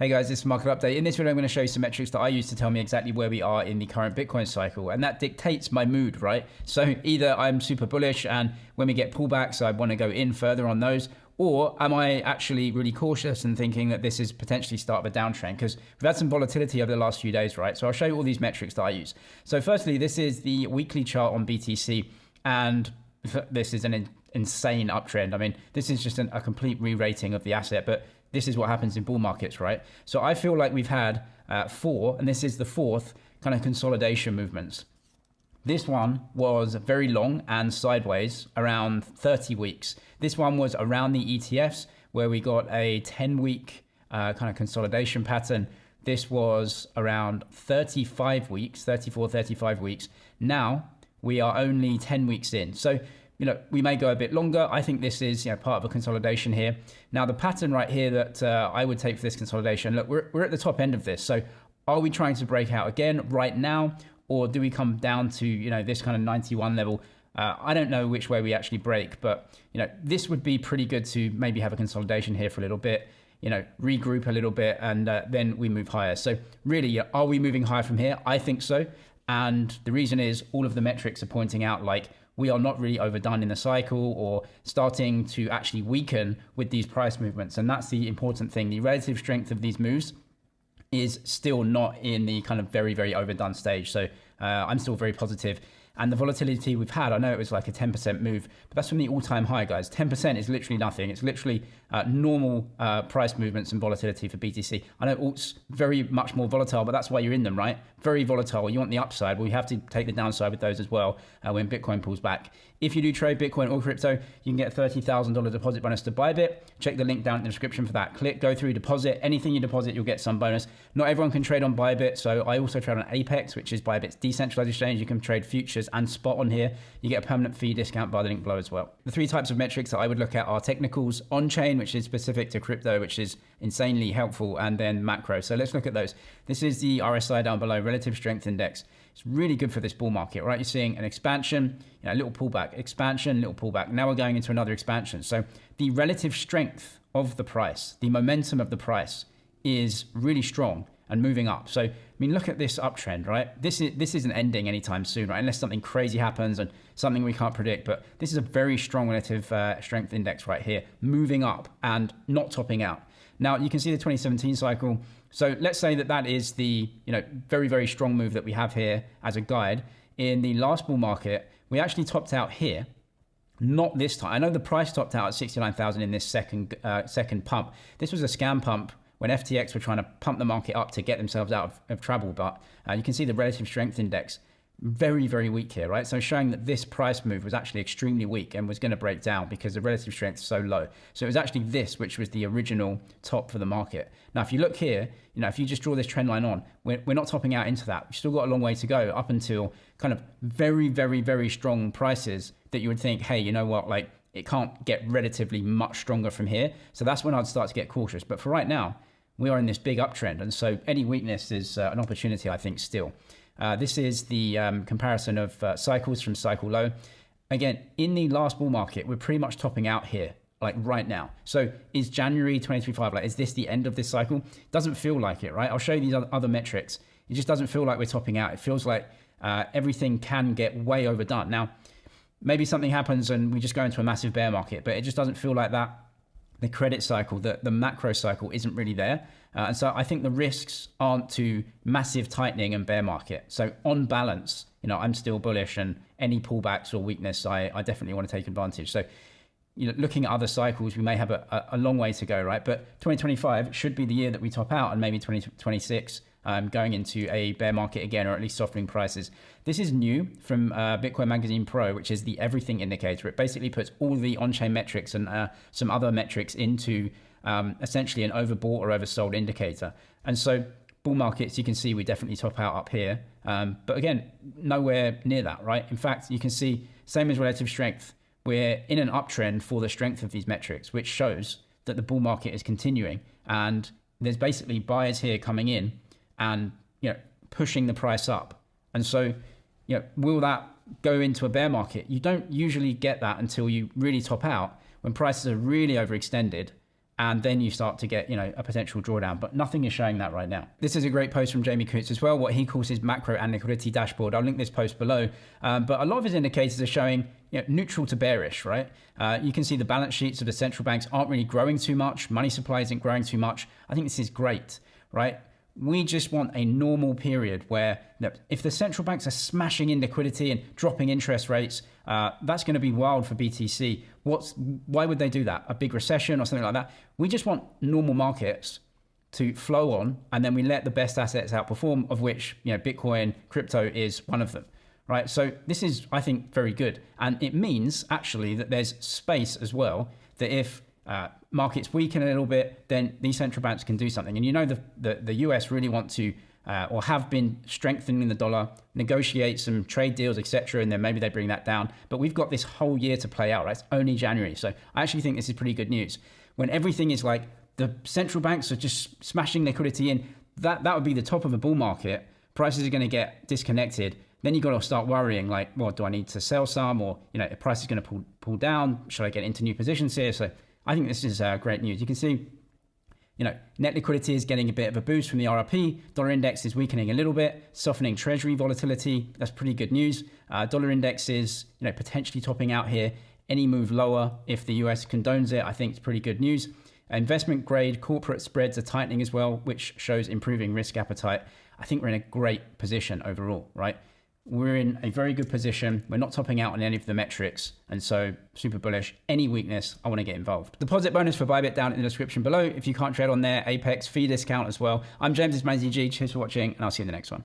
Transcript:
Hey guys, this is Market Update. In this video, I'm going to show you some metrics that I use to tell me exactly where we are in the current Bitcoin cycle. And that dictates my mood, right? So either I'm super bullish and when we get pullbacks, I want to go in further on those, or am I actually really cautious and thinking that this is potentially start of a downtrend? Because we've had some volatility over the last few days, right? So I'll show you all these metrics that I use. So firstly, this is the weekly chart on BTC. And this is an insane uptrend. I mean, this is just a complete re-rating of the asset, but this is what happens in bull markets, right? So I feel like we've had four, and this is the fourth kind of consolidation movements. This one was very long and sideways, around 30 weeks. This one was around the ETFs, where we got a 10-week kind of consolidation pattern. This was around 35 weeks, 34, 35 weeks. Now we are only 10 weeks in. So we may go a bit longer. I think this is part of a consolidation here. Now, the pattern right here that I would take for this consolidation, look, we're at the top end of this. So are we trying to break out again right now? Or do we come down to this kind of 91 level? I don't know which way we actually break, but this would be pretty good to maybe have a consolidation here for a little bit, regroup a little bit, and then we move higher. So really, are we moving higher from here? I think so. And the reason is all of the metrics are pointing out like we are not really overdone in the cycle or starting to actually weaken with these price movements. And that's the important thing. The relative strength of these moves is still not in the kind of very, very overdone stage. So I'm still very positive. And the volatility we've had, I know it was like a 10% move, but that's from the all-time high, guys. 10% is literally nothing. It's literally normal price movements and volatility for BTC. I know alt's very much more volatile, but that's why you're in them, right? Very volatile. You want the upside. Well, you have to take the downside with those as well when Bitcoin pulls back. If you do trade Bitcoin or crypto, you can get a $30,000 deposit bonus to Bybit. Check the link down in the description for that. Go through, deposit. Anything you deposit, you'll get some bonus. Not everyone can trade on Bybit, so I also trade on Apex, which is Bybit's decentralized exchange. You can trade futures and spot on here. You get a permanent fee discount by the link below as well. The three types of metrics that I would look at are technicals, on-chain, which is specific to crypto, which is insanely helpful, and then macro. So let's look at those. This is the RSI down below, Relative Strength Index. It's really good for this bull market, right? You're seeing an expansion, a little pullback, expansion, little pullback. Now we're going into another expansion. So the relative strength of the price, the momentum of the price is really strong and moving up. So, I mean, look at this uptrend, right? This isn't ending anytime soon, right? Unless something crazy happens and something we can't predict. But this is a very strong relative strength index right here, moving up and not topping out. Now, you can see the 2017 cycle. So let's say that is the very, very strong move that we have here as a guide. In the last bull market, we actually topped out here. Not this time. I know the price topped out at 69,000 in this second pump. This was a scam pump when FTX were trying to pump the market up to get themselves out of trouble. But you can see the relative strength index very, very weak here, right? So showing that this price move was actually extremely weak and was going to break down because the relative strength is so low. So it was actually this, which was the original top for the market. Now, if you look here, if you just draw this trend line on, we're not topping out into that. We've still got a long way to go up until kind of very, very, very strong prices that you would think, hey, you know what, like it can't get relatively much stronger from here. So that's when I'd start to get cautious. But for right now, we are in this big uptrend. And so any weakness is an opportunity, I think, still. This is the comparison of cycles from cycle low. Again, in the last bull market, we're pretty much topping out here, like right now. So is January 2025, like, is this the end of this cycle? Doesn't feel like it, right? I'll show you these other metrics. It just doesn't feel like we're topping out. It feels like everything can get way overdone. Now, maybe something happens and we just go into a massive bear market, but it just doesn't feel like that. The credit cycle, the macro cycle isn't really there. And so I think the risks aren't to massive tightening and bear market. So on balance, I'm still bullish, and any pullbacks or weakness, I definitely want to take advantage. So, looking at other cycles, we may have a long way to go, right? But 2025 should be the year that we top out, and maybe 2026 going into a bear market again, or at least softening prices. This is new from Bitcoin Magazine Pro, which is the everything indicator. It basically puts all the on-chain metrics and some other metrics into essentially an overbought or oversold indicator. And so bull markets, you can see we definitely top out up here. But again, nowhere near that, right? In fact, you can see same as relative strength. We're in an uptrend for the strength of these metrics, which shows that the bull market is continuing. And there's basically buyers here coming in and pushing the price up. And so will that go into a bear market? You don't usually get that until you really top out, when prices are really overextended and then you start to get, a potential drawdown. But nothing is showing that right now. This is a great post from Jamie Coots as well, what he calls his macro and liquidity dashboard. I'll link this post below. But a lot of his indicators are showing neutral to bearish, right? You can see the balance sheets of the central banks aren't really growing too much. Money supply isn't growing too much. I think this is great, right? We just want a normal period where if the central banks are smashing in liquidity and dropping interest rates, that's going to be wild for BTC. Why would they do that? A big recession or something like that? We just want normal markets to flow on, and then we let the best assets outperform, of which Bitcoin, crypto is one of them, right? So this is, I think, very good. And it means actually that there's space as well, that if markets weaken a little bit, then these central banks can do something. And the US really want to, or have been strengthening the dollar, negotiate some trade deals, etc., and then maybe they bring that down. But we've got this whole year to play out, right? It's only January. So I actually think this is pretty good news. When everything is like the central banks are just smashing liquidity in, that would be the top of a bull market. Prices are going to get disconnected. Then you've got to start worrying, like, well, do I need to sell some? Or, if price is going to pull down, should I get into new positions here? So I think this is great news. You can see, net liquidity is getting a bit of a boost from the RRP. Dollar index is weakening a little bit, softening treasury volatility. That's pretty good news. Dollar index is, potentially topping out here. Any move lower, if the US condones it, I think it's pretty good news. Investment grade corporate spreads are tightening as well, which shows improving risk appetite. I think we're in a great position overall, right? We're in a very good position. We're not topping out on any of the metrics. And so super bullish. Any weakness, I want to get involved. Deposit bonus for Bybit down in the description below. If you can't trade on there, Apex, fee discount as well. I'm James, this is ManZG. Cheers for watching, and I'll see you in the next one.